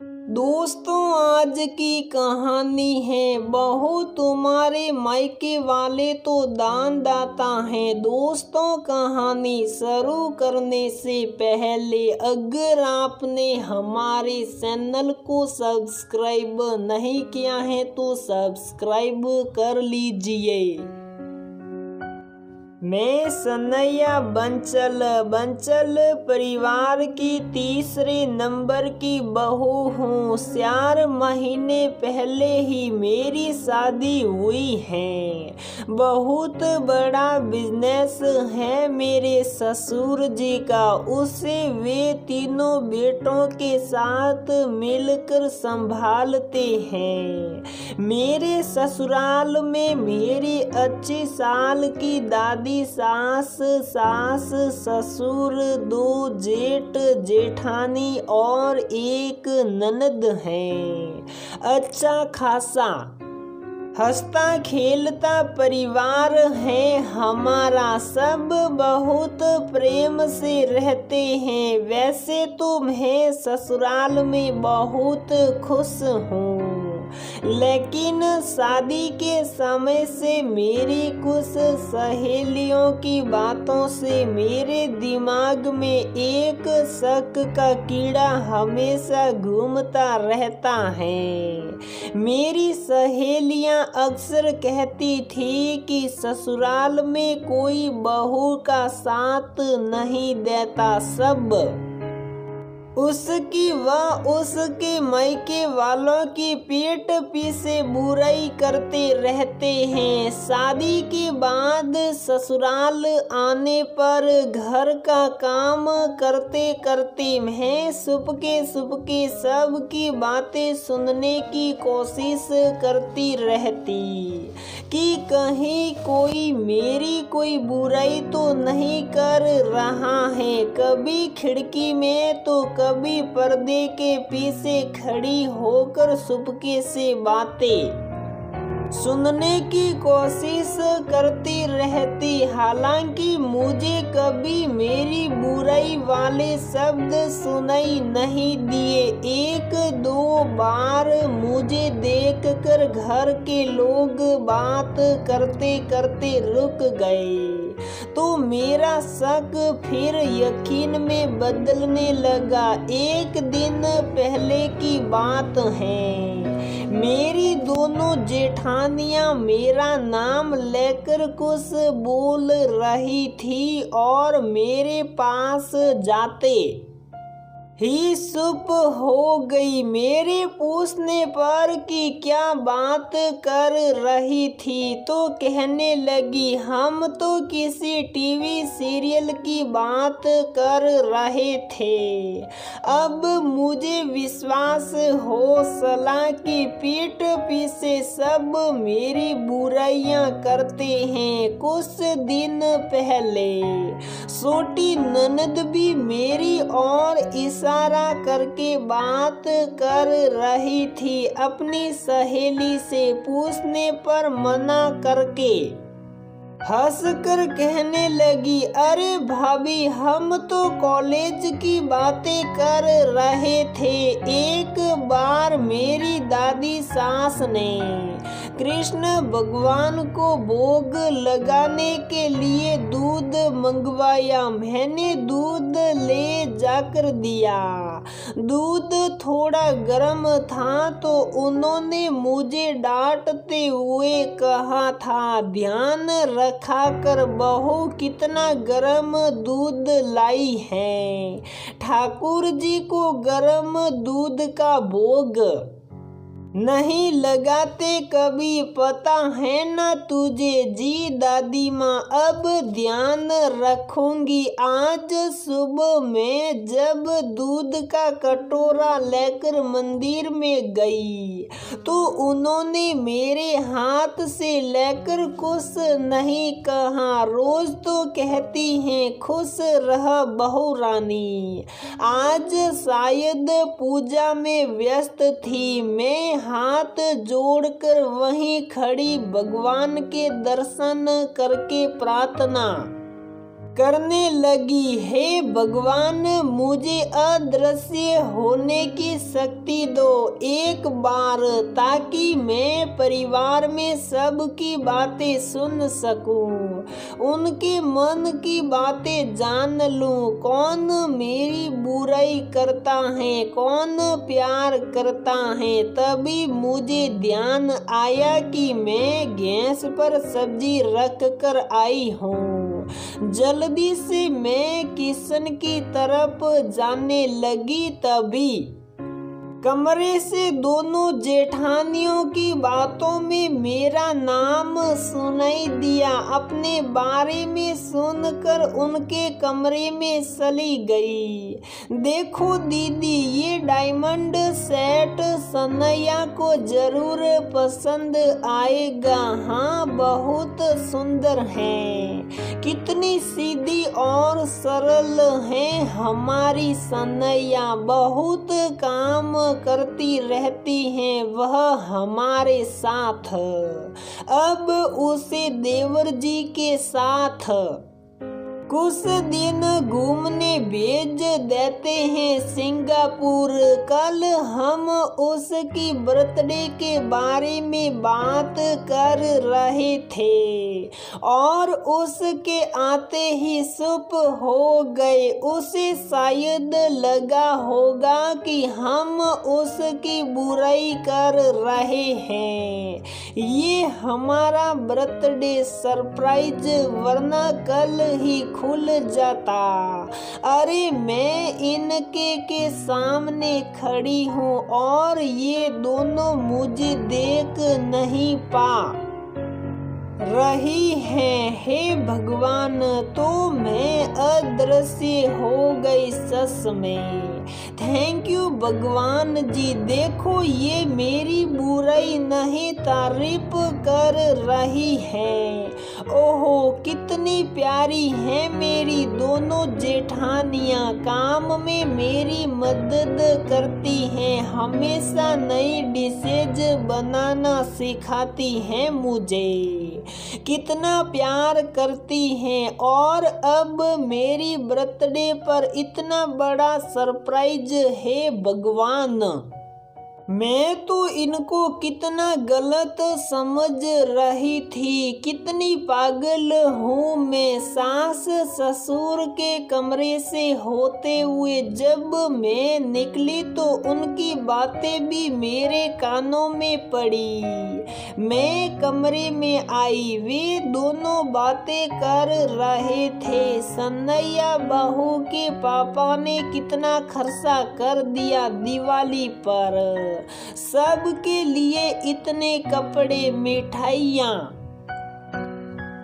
दोस्तों, आज की कहानी है बहू तुम्हारे मायके वाले तो दान दाता हैं। दोस्तों, कहानी शुरू करने से पहले अगर आपने हमारे चैनल को सब्सक्राइब नहीं किया है तो सब्सक्राइब कर लीजिए। मैं सनैया बंचल परिवार की तीसरे नंबर की बहू हूँ। 4 महीने पहले ही मेरी शादी हुई है। बहुत बड़ा बिजनेस है मेरे ससुर जी का, उसे वे तीनों बेटों के साथ मिलकर संभालते हैं। मेरे ससुराल में मेरी अच्छी साल की दादी, सास ससुर, 2 जेठ जेठानी और एक ननद है। अच्छा खासा हंसता खेलता परिवार है हमारा। सब बहुत प्रेम से रहते हैं। वैसे तो मैं ससुराल में बहुत खुश हूँ, लेकिन शादी के समय से मेरी कुछ सहेलियों की बातों से मेरे दिमाग में एक शक का कीड़ा हमेशा घूमता रहता है। मेरी सहेलियां अक्सर कहती थी कि ससुराल में कोई बहू का साथ नहीं देता, सब उसकी व उसके मायके वालों की पीठ पीछे बुराई करते रहते हैं। शादी के बाद ससुराल आने पर घर का काम करते करते मैं सुबह सबकी बातें सुनने की कोशिश करती रहती कि कहीं कोई मेरी कोई बुराई तो नहीं कर रहा है। कभी खिड़की में तो कभी पर्दे के पीछे खड़ी होकर चुपके से बातें सुनने की कोशिश करती रहती। हालांकि मुझे कभी मेरी बुराई वाले शब्द सुनाई नहीं दिए। 1-2 बार मुझे देखकर घर के लोग बात करते करते रुक गए, तो मेरा शक फिर यकीन में बदलने लगा। एक दिन पहले की बात है, मेरी दोनों जेठानियां मेरा नाम लेकर कुछ बोल रही थी और मेरे पास जाते ही चुप हो गई। मेरे पूछने पर कि क्या बात कर रही थी तो कहने लगी, हम तो किसी टीवी सीरियल की बात कर रहे थे। अब मुझे विश्वास हो सला कि पीठ पीछे सब मेरी बुराइयां करते हैं। कुछ दिन पहले छोटी ननद भी मेरी और इशारा करके बात कर रही थी। अपनी सहेली से पूछने पर मना करके हंसकर कहने लगी, अरे भाभी, हम तो कॉलेज की बातें कर रहे थे। एक बार मेरी दादी सास ने कृष्ण भगवान को भोग लगाने के लिए दूध मंगवाया। मैंने दूध ले जाकर दिया। दूध थोड़ा गर्म था तो उन्होंने मुझे डांटते हुए कहा था, ध्यान रखा कर बहू, कितना गर्म दूध लाई है। ठाकुर जी को गर्म दूध का भोग नहीं लगाते कभी, पता है ना तुझे? जी दादी माँ, अब ध्यान रखूंगी। आज सुबह में जब दूध का कटोरा लेकर मंदिर में गई तो उन्होंने मेरे हाथ से लेकर कुछ नहीं कहा। रोज तो कहती हैं खुश रह बहू रानी। आज शायद पूजा में व्यस्त थी। मैं हाथ जोड़कर वहीं खड़ी भगवान के दर्शन करके प्रार्थना करने लगी। हे भगवान, मुझे अदृश्य होने की शक्ति दो एक बार, ताकि मैं परिवार में सबकी बातें सुन सकूं, उनके मन की बातें जान लूं। कौन मेरी बुराई करता है, कौन प्यार करता है। तभी मुझे ध्यान आया कि मैं गैस पर सब्जी रख कर आई हूँ। जल्दी से मैं किचन की तरफ जाने लगी, तभी कमरे से दोनों जेठानियों की बातों में मेरा नाम सुनाई दिया। अपने बारे में सुनकर उनके कमरे में चली गई। देखो दीदी, ये डायमंड सेट सनैया को जरूर पसंद आएगा। हाँ, बहुत सुंदर है। कितनी सीधी और सरल है हमारी सनैया। बहुत काम करती रहती हैं वह हमारे साथ। अब उसे देवर जी के साथ कुछ दिन घूमने भेज देते हैं सिंगापुर। कल हम उसकी बर्थडे के बारे में बात कर रहे थे और उसके आते ही चुप हो गए। उसे शायद लगा होगा कि हम उसकी बुराई कर रहे हैं। ये हमारा बर्थडे सरप्राइज वरना कल ही खुल जाता। अरे, मैं इनके के सामने खड़ी हूँ और ये दोनों मुझे देख नहीं पा रही हैं। हे भगवान, तो मैं अदृश्य हो गई सच में। थैंक यू भगवान जी। देखो, ये मेरी बुराई नहीं तारीफ कर रही है। ओहो, कितनी प्यारी है मेरी दोनों जेठानियाँ। काम में मेरी मदद करती हैं, हमेशा नई डिशेज बनाना सिखाती हैं मुझे। कितना प्यार करती हैं। और अब मेरी बर्थडे पर इतना बड़ा सरप्राइज है भगवान। मैं तो इनको कितना गलत समझ रही थी। कितनी पागल हूँ मैं। सास ससुर के कमरे से होते हुए जब मैं निकली तो उनकी बातें भी मेरे कानों में पड़ी। मैं कमरे में आई, वे दोनों बातें कर रहे थे। सनैया बहू के पापा ने कितना खर्चा कर दिया दिवाली पर। सबके लिए इतने कपड़े, मिठाइयाँ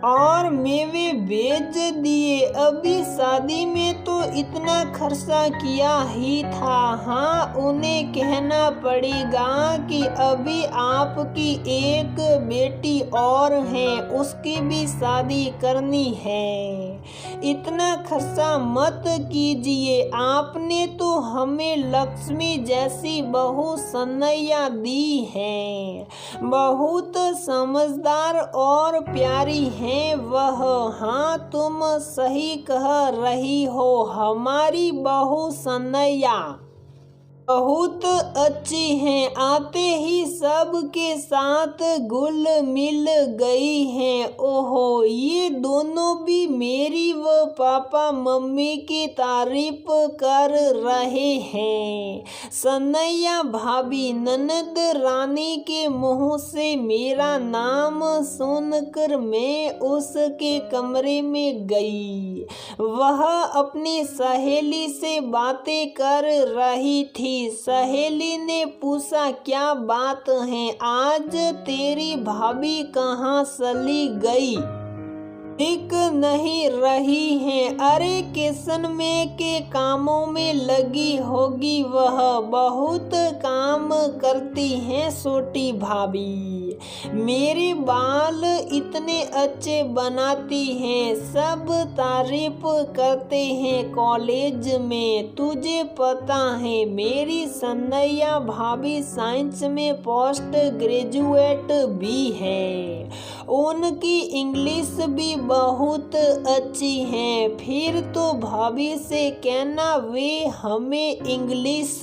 और मेवे भेज दिए। अभी शादी में तो इतना खर्चा किया ही था। हाँ, उन्हें कहना पड़ेगा कि अभी आपकी एक बेटी और है, उसकी भी शादी करनी है। इतना खर्चा मत कीजिए। आपने तो हमें लक्ष्मी जैसी बहू सनैया दी है। बहुत समझदार और प्यारी है वह। हाँ, तुम सही कह रही हो। हमारी बहू सनैया बहुत अच्छी हैं। आते ही सबके साथ घुल मिल गई हैं। ओहो, ये दोनों भी मेरी व पापा मम्मी की तारीफ कर रहे हैं। सनैया भाभी, ननद रानी के मुंह से मेरा नाम सुनकर मैं उसके कमरे में गई। वह अपनी सहेली से बातें कर रही थी। सहेली ने पूछा, क्या बात है, आज तेरी भाभी कहाँ चली गई? दिख नहीं रही हैं। अरे, किचन में के कामों में लगी होगी वह। बहुत काम करती हैं छोटी भाभी। मेरे बाल इतने अच्छे बनाती हैं, सब तारीफ करते हैं कॉलेज में। तुझे पता है मेरी सनैया भाभी साइंस में पोस्ट ग्रेजुएट भी है उनकी इंग्लिश भी बहुत अच्छी है। फिर तो भाभी से कहना वे हमें इंग्लिश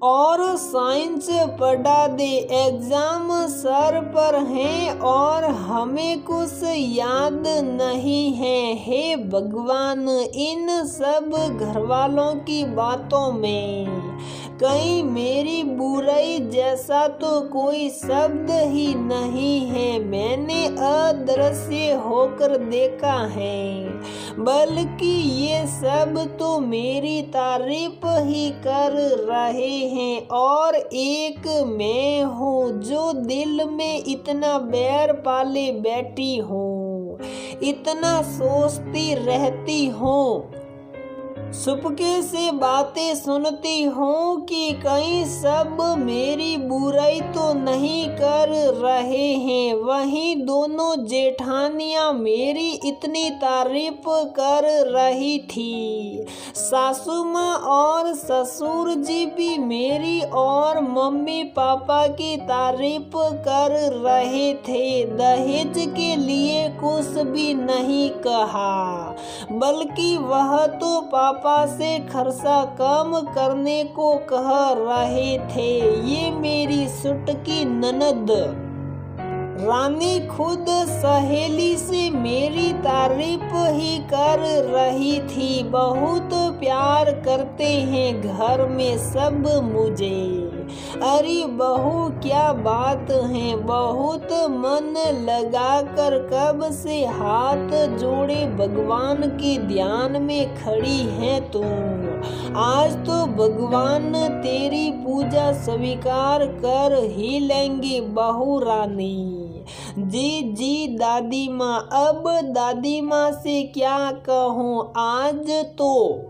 और साइंस पढ़ा दे। एग्जाम सर पर हैं और हमें कुछ याद नहीं है। हे भगवान, इन सब घरवालों की बातों में कहीं मेरी बुराई जैसा तो कोई शब्द ही नहीं है। मैंने अदृश्य होकर देखा है, बल्कि ये सब तो मेरी तारीफ ही कर रहे हैं। और एक मैं हूँ जो दिल में इतना बैर पाले बैठी हूँ, इतना सोचती रहती हूँ, चुपके से बातें सुनती हूँ कि कहीं सब मेरी बुराई तो नहीं कर रहे हैं। वहीं दोनों जेठानियाँ मेरी इतनी तारीफ कर रही थी। सासू माँ और ससुर जी भी मेरी और मम्मी पापा की तारीफ कर रहे थे। दहेज के लिए कुछ भी नहीं कहा, बल्कि वह तो पापा से खर्चा कम करने को कह रहे थे। ये मेरी सुटकी ननद रानी खुद सहेली से मेरी तारीफ ही कर रही थी। बहुत प्यार करते हैं घर में सब मुझे। अरे बहू क्या बात है, बहुत मन लगाकर कब से हाथ जोड़े भगवान के ध्यान में खड़ी है तुम। आज तो भगवान तेरी पूजा स्वीकार कर ही लेंगे बहू रानी। जी जी दादी माँ, अब दादी माँ से क्या कहूँ, आज तो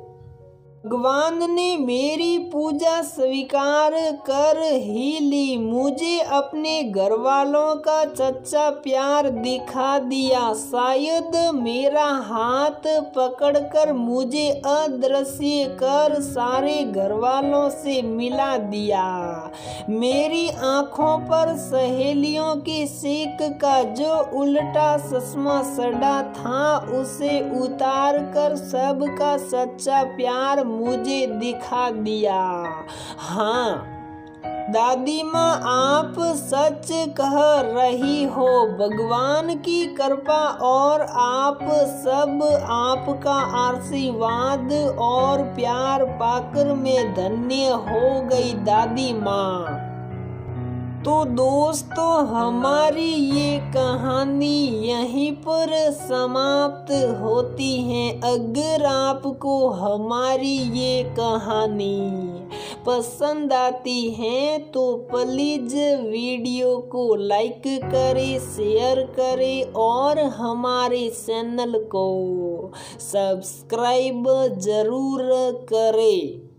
भगवान ने मेरी पूजा स्वीकार कर ही ली। मुझे अपने घर वालों का सच्चा प्यार दिखा दिया। शायद मेरा हाथ पकड़कर मुझे अदृश्य कर सारे घर वालों से मिला दिया। मेरी आंखों पर सहेलियों की सीख का जो उल्टा चश्मा सड़ा था, उसे उतार कर सबका सच्चा प्यार मुझे दिखा दिया। हाँ दादी माँ, आप सच कह रही हो। भगवान की कृपा और आप सब आपका आशीर्वाद और प्यार पाकर मैं धन्य हो गई दादी माँ। तो दोस्तों, हमारी ये कहानी यहीं पर समाप्त होती है। अगर आपको हमारी ये कहानी पसंद आती है तो प्लीज वीडियो को लाइक करें, शेयर करें और हमारे चैनल को सब्सक्राइब जरूर करें।